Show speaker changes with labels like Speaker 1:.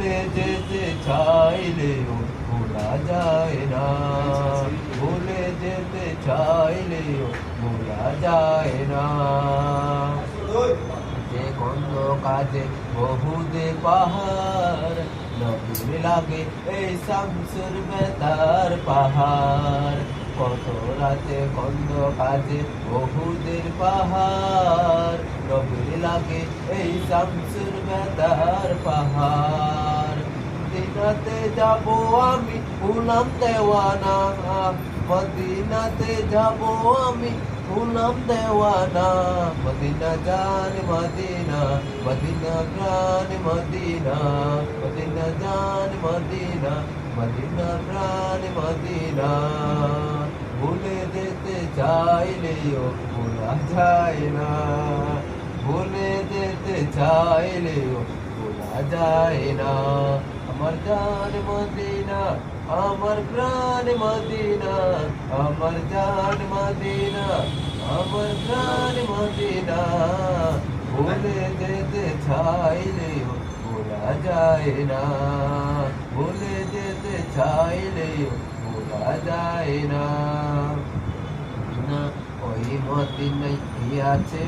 Speaker 1: ভুলে যেতে চাইলেও ভোলা যায় না, ভুলে যেতে চাইলেও ভোলা যায় না। যে কোন কাজে বহুদে পাহাড়, নবীর লাগে এই শামসুর বেতার পাহাড়। কত রাতে কন্দ কাজে বহুদের পাহাড়, নবীর লাগে এই শামসুর বেতার পাহাড়। মদিনাতে যাব আমি হলাম দেওয়ানা, মদিনাতে যাব আমি হলাম দেওয়ানা। মদিনা জান মদিনা, মদিনা প্রাণ মদিনা, মদিনা জান মদিনা, মদিনা প্রাণ মদিনা। ভুলে যেতে চাইলেও ভোলা যায় না, ভুলে যেতে চাইলেও ভোলা যায় না। আমার জান মদিনা, আমার প্রাণ মদিনা, আমার জান মদিনা, আমার প্রাণ মদিনা। ভুলে যেতে চাইলেও ভোলা যায় না, ভুলে যেতে চাইলেও ভোলা যায় না। ওই মদিনায় কি আছে